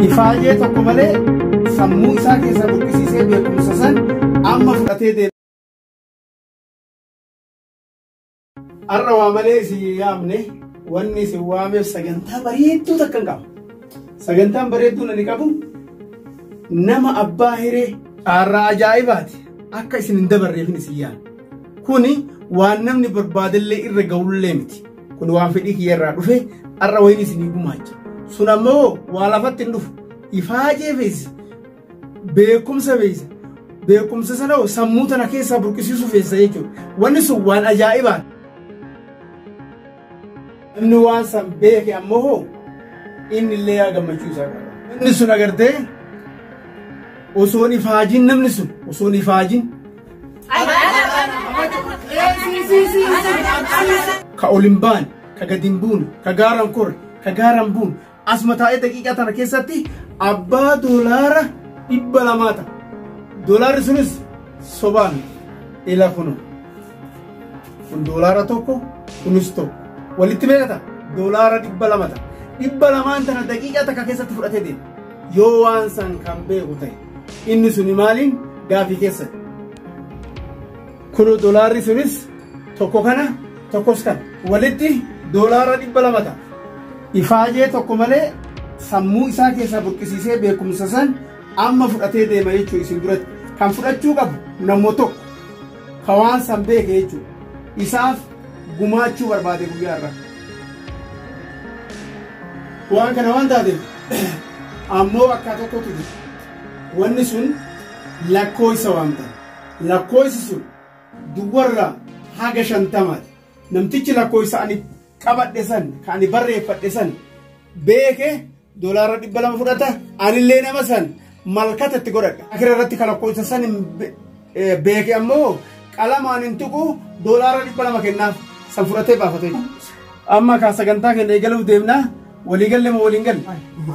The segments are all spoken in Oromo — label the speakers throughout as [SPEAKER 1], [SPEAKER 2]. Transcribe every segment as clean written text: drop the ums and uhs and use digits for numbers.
[SPEAKER 1] Ifaajee tokko malee sammuu isaa keessa buqqisiisee beekumsa san amma fudhatee deema. Arra waa malee isin yaamne wanni isin waameef sagantaa bareedduu takka hin qabu. Sagantaan bareedduun ani qabu nama abbaa hiree arraa ajaa'ibaati akka isin hin dabarreefin isin yaadne. Kuni waan namni barbaadellee irra ga'ullee miti. Kun waan fedhii kiyyarraa dhufe arra wayni isinii gumaacha. Sun ammoo waa lafatti hin dhufu. Ifaajee feesa. Beekumsa feesa. Beekumsa sana sammuu tana keessaa burqisiisuu feesa jechuudha. Wanni sun waan ajaa'ibaati. Namni waan san beeke ammoo inni illee yaa gammachuu isaa qaba. Inni sun agartee osoon ifaajin namni sun osoon ifaajin ka ol hin baane ka gadi hin buune ka gaaraan korre ka gaaraan buune asuma taa'ee daqiiqaa tana keessatti abbaa doolaara 200 ta'a. Doolaarri sunis sobaan ila kun doolaara tokko kunis tokko walitti meeqa doolaara 200 ta'a. 200 tana daqiiqaa takka keessatti fudhatee deema. Yoo waan san kan beeku ta'e inni suni maaliin gaafii keessatti. Kun doolaarri sunis tokko kana tokkos kana walitti doolaara 200 ta'a. Ifaajee tokko malee sammuu isaa keessaa burqisiisee beekumsa san amma fudhatee deema jechuudha. Isin duratti kan fudhachuu qabu namoota tokko ka waan san beeke jechuudha. Isaaf gumaachuu barbaade guyyaa irraa. Waan kana waan taateef ammoo akka tokkotu jira. Wanni sun lakkoofsa waamtan. Lakkoofsi sun duwwarraa haga 50. Namtichi lakkoofsa ani qabadhe san kan ani barreeffadhe san beeke doolaara 200 fudhata. Anillee nama san malkatatti godhadha. Akira irratti kan lakkoofsa san beeke ammoo qalamaan hin tuqu doolaara 200 kennaaf san fudhatee baafate. Amma kan sagantaa keenya eegaluuf deemnaa. Walii galle moo waliin galle?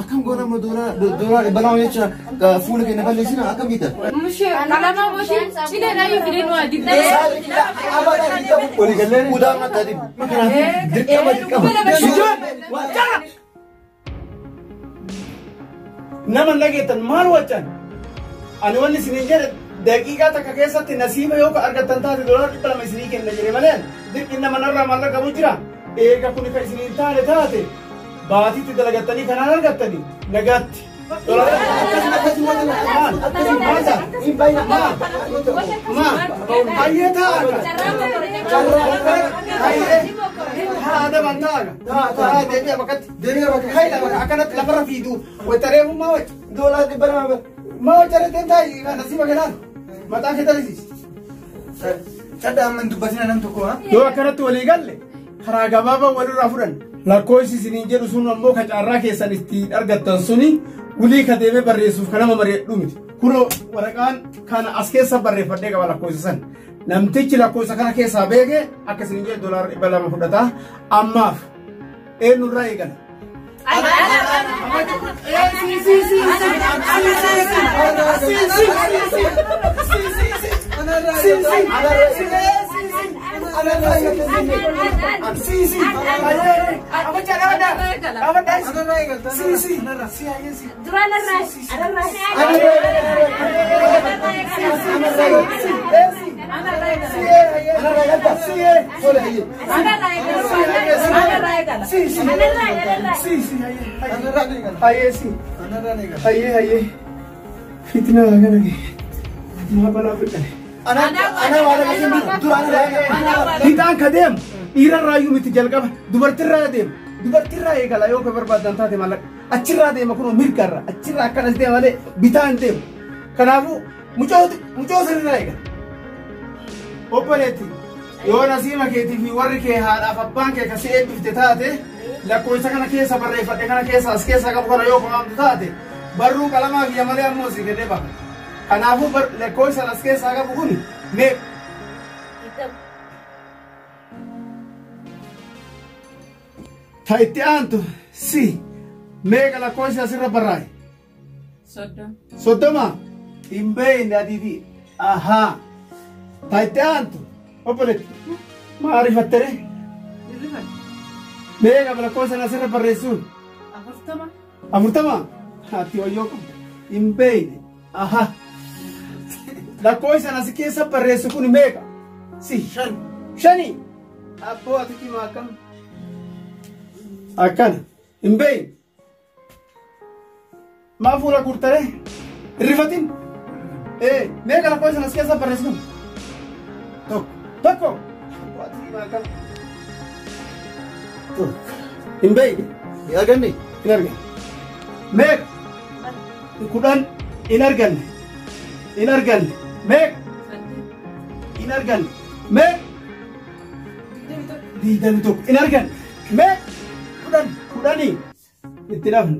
[SPEAKER 2] Akkam goona moo doolaara balaa jecha fuula keenya balleessina akkam biita?
[SPEAKER 3] Mushee qalama booti sidee dhaayii fidee nu adibne.
[SPEAKER 2] Walii galle mudaa mata adibu. Dirqama.
[SPEAKER 1] Nama nageetan maal waccan? Ani wanni isiniin jedhe daqiiqaa takka keessatti nasiiba yoo argattan taate doolaara 200 isinii kenna jedhe malee dirqi nama narraa maal qabu jira? Eega kun kan isiniin taate baatiitti dalagattanii kanaan argattanii nagaatti. Hayyee taa'a. Haada bantaaga. Deebi'a bakkatti. Akkanatti lafarra fiidu. Wayitareefummaa wajji.
[SPEAKER 2] Doolaara 200
[SPEAKER 1] maa wajjareeteen taa'i nasiiba kenaan. Mataa kee talisiis.
[SPEAKER 2] Saddaa amma hin dubbatina nam tokko haa?
[SPEAKER 1] Yoo akkanatti walii galle karaa gabaabaa walirraa fudhan. Lakkoofsi isiniin jedhu sun ammoo ka caarraa keessan ittiin argattan suni ulii ka deemee barreessuuf kan nama bareeddu miti. Kunoo waraqaan kana as keessa barreeffadhee qaba lakkoofsa san. Namtichi lakkoofsa kana keessaa beeke akka isiniin jedhu doolaara 200 fudhata. Ammaaf eenyurraa eegala? Fitna kana ke ma bala fitne ana hitaan ka deem dhiirarraa iyyuu miti jalqaba dubartirraa deema dubartirraa eegala yoo ka barbaadan taate mallaqa achirraa deema kunoo mirgarra achirraa akkanas deema malee bitaa hin deemu kanaafuu mucoo sanirraa eegala obboleetti yoo nasiima keetii fi warri kee haadhaaf abbaan kee kasi eebbifte taate lakkoofsa kana keessa barreeffadhe kana keessa as keessa qabu kana yoo qomaamtu taate barruu qalamaa kiyya malee ammoo si kennee bafa kanaafuu lakkoofsa as keessaa qabu kun mee ta itti aantu si meeqa lakkoofsa asirra barraa'e? Soddoma. Hin beeyne adiifi ahaa Taayittee aantu obboleetti maarifattere meeqa lakkoofsa asirra barreessuun 40 ati wayyoo qabda hin beeyne aha lakkoofsa as keessa barreessu kun meeqa si shani abboo ati kima akkam akkana hin beeyne maa fuula guurtare hirrifatin meeqa lakkoofsa as keessa barreessu tokko ati kima akkam in bayi
[SPEAKER 2] arganne
[SPEAKER 1] in arganne meeqa kudhan in arganne meeqa in arganne meeqa diidami tokko in arganne meeqa kudhanii itti dhafne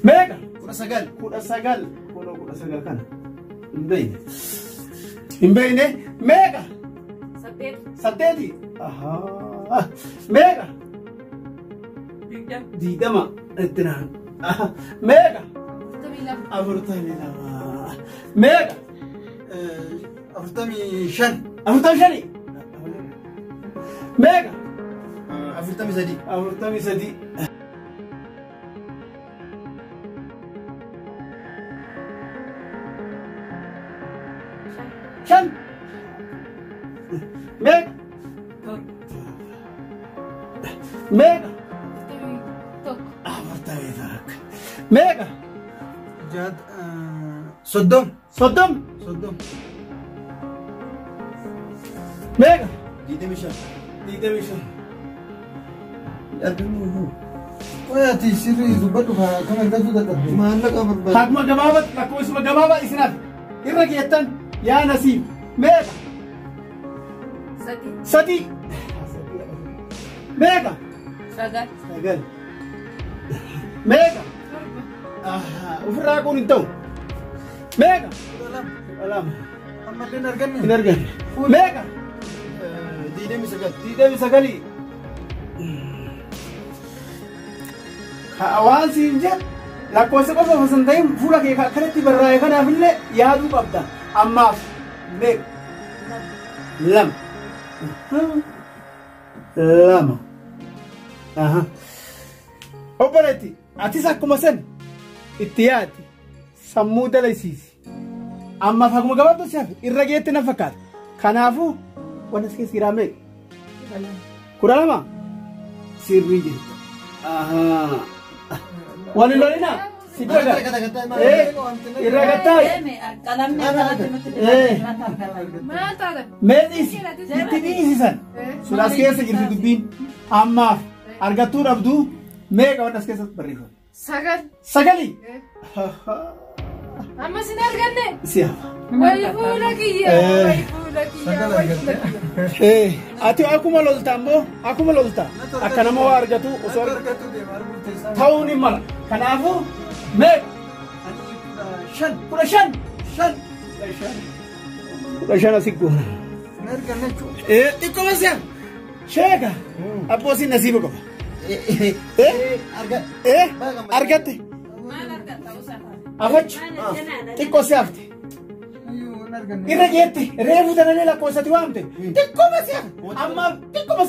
[SPEAKER 1] meeqa 19 kana in bayne meeqa saddeeti meeqa diidama itti naan meeqa 42 meeqa
[SPEAKER 2] 45
[SPEAKER 1] meeqa
[SPEAKER 2] 43
[SPEAKER 1] shan meeqa meeqa 41 meeqa
[SPEAKER 2] soddom
[SPEAKER 1] meeqa
[SPEAKER 2] 25 arganne waati sirrii dubbadhu kan argatu dadhabde maallaqa barbaadu
[SPEAKER 1] akkuma gabaabaa lakkoofsuma gabaabaa isinaaf irra geettan yaa nasiib meeqa sadi meeqa sagal meeqa ofirraa kun hin ta'u meeqa lama
[SPEAKER 2] ammallee hin arganne
[SPEAKER 1] meeqa 29 waan siin jedhu lakkoofsa qofa osoo hin ta'in fuula kee akkanatti barraa'e kanaafillee yaaduu qabda ammaaf meeqa lama obboleetti atis akkuma san itti yaadi sammuu dalaysiisi ammaaf akkuma gabaabdu siyaaf irra geetti na fakkaata kanaafuu waan as keessa jiraa meeqa 12 sirrii jirta wali lolina sidaga irra gattai medis tibisisan sulas keessa jirti dubbiin ammaaf argattuu dhabduu meeqa waan as keessatti barreeffame sagali
[SPEAKER 3] amma sin arganne
[SPEAKER 1] siyafa
[SPEAKER 3] wayi fuula kiyya
[SPEAKER 1] ati akkuma lolta ammoo akkuma lolta akka nama waa argatu osoo ta'uun hin mala kanaafuu meeqa 15 asii goona xiqqoo siya sheeka abboosin nasiiba qaba argatte afachi xiqqoo siyaafte irra geette reefu tananii lakkoofsati waamte xiqqoo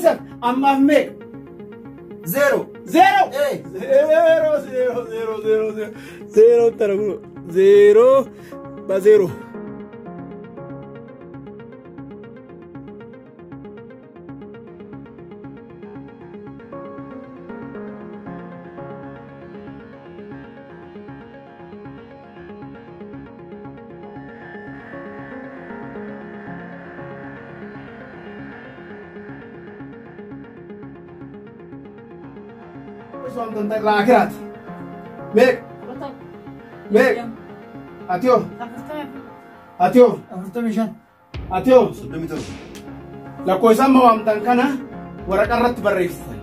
[SPEAKER 1] siyaaf ammaaf meeqa zero taragulo zero ba zero Soalnya tentang akhirat. Mek. Atio. Lakkoofsa amma waamtan kana waraqaa irratti barreessitan.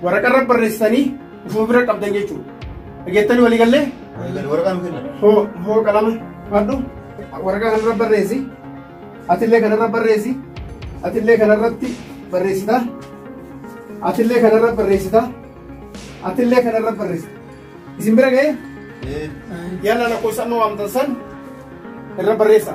[SPEAKER 1] Waraqaa irratti barreessitanii ufuma bira qabdan jechuudha. Dhageettanii walii gallee?
[SPEAKER 2] waraqaan kenna.
[SPEAKER 1] Hoo qalama fadhu. Waraqaa kanarra barreessi. Atillee kanarra barreessi. Atillee kanarratti barreessita. Atillee kanarra barreessita. Atillee kanarra barreessita. Isin bira ga'ee? Yalla lakkoofsa amma waamtan san irra barreessa.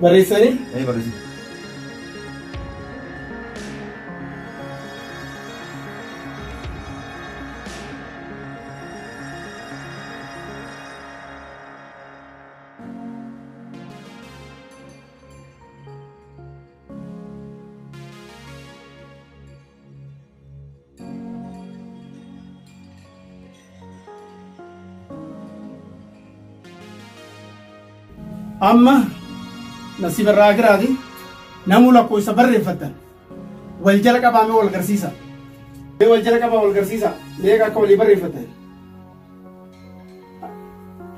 [SPEAKER 1] بريساني؟
[SPEAKER 2] اي بريسي.
[SPEAKER 1] أما نصيب الراجع هذه نمولا كوي سبر فتن والجلك أبامي والجرسيسا والجلك أبا والجرسيسا ميجا كولي بر فتن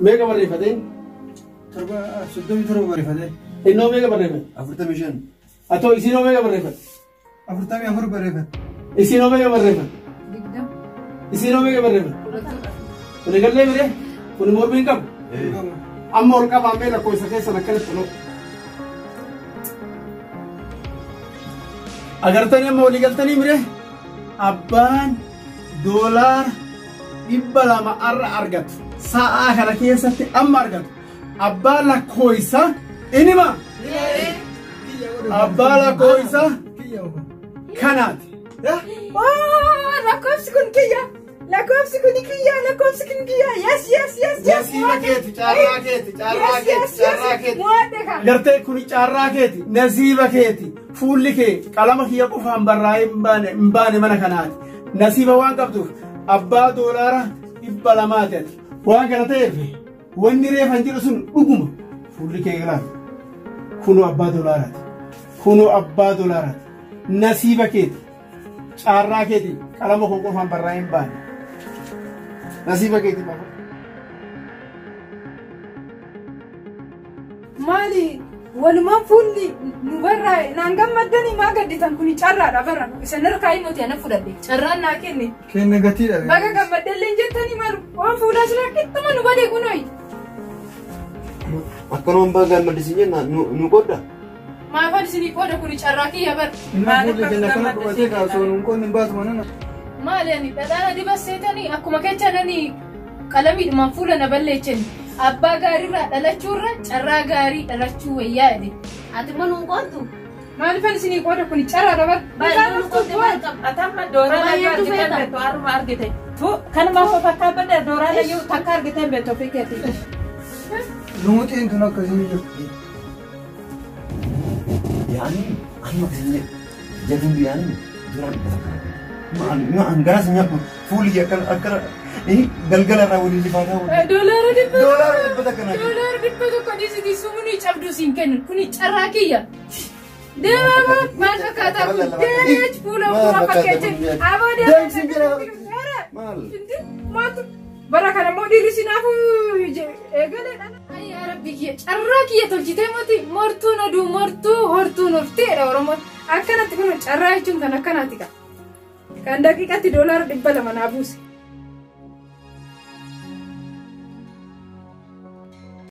[SPEAKER 1] ميجا بر فتن
[SPEAKER 2] تربى سدومي تربى بر فتن
[SPEAKER 1] إنه ميجا بر فتن
[SPEAKER 2] أفرتا ميشان
[SPEAKER 1] أتو إسينو ميجا بر فتن
[SPEAKER 2] أفرتا مي أفر بر فتن
[SPEAKER 1] إسينو ميجا بر فتن إسينو ميجا بر فتن ونقول لي مره ونمر بين كم أما أولك أبامي لا كوي سكيس أنا كنت تلو अगर तने मोली गलतनी मरे अब्बान $1 इब्बला मा अर्गत सा आखर के सत्य अम अर्गत अब्बाला कोईसा इनिमा अब्बाला कोईसा खनात
[SPEAKER 3] लाकोब सिकुन किया यस
[SPEAKER 1] गर्ते कुनी चार्रा केती नसीबा केती फूल्ली के कलमा किया कुफान बर्राई mbane mana kanaati nasiba waan qabduuf abbaa $1 ibbala maateeti waan kana ta'eef wanni reefan jiru sun dhuguma fuulli kee galaati kunoo abbaa $1 nasiba keeti caarraa keeti qalama koo qofaan barraa'ee hin baane nasiba keeti baba
[SPEAKER 3] mali walumaa fuulli nu barraa'e naan gammaddanii maa gadditan kuni carraadha barra isin harkaa himoti ana fudhadhe carraan naa kenne
[SPEAKER 2] gatiidha
[SPEAKER 3] baga gammaddelleen jettanii malu waan fuudhaa sila qixxuma nu badee kunooyi
[SPEAKER 2] akkanoon baga gammaddisiin jenna nu qodda
[SPEAKER 3] maafan isinii qooda kuni carraa kiyya bar maali ani dhadhaana dibasseetanii akkuma kechananii qalamiidhumaan fuula na balleechani abbaa gaariirraa dhalachuurra carraa gaarii dhalachuu wayyaa jedhe
[SPEAKER 4] ati manuun qoottu
[SPEAKER 3] maalifan isinii qooda kuni carraadha bar
[SPEAKER 4] baay'ee qoottu atamma dooraa argite haruma argite kanuma fakkaa bada dooraa layyuu takka argite beektu ofii keetii
[SPEAKER 2] lumuutiin tun akkasii jirti yaani amma kasine jadun yaani duraan ma angara senya fuuli akkana galgala irraa waliin lifaataa waliin
[SPEAKER 3] $1
[SPEAKER 2] $1 kana
[SPEAKER 3] $1 tokko dhiisiti sumuni cabduu siin kennu kuni carraa kiyya deema maal fakkaataa kun deech fuula fakkeechen aboo
[SPEAKER 2] maal
[SPEAKER 3] maatu bara kana immoo dhiirri sinaafu eegaleedha yaa rabbi kiyya carraa kiyya tolchitee moti mortuun oduu mortuu hortuun horteedha oromoon akkanatti kun carraa jechuun kan akkanaati kan daqiiqatti $200 naa buuse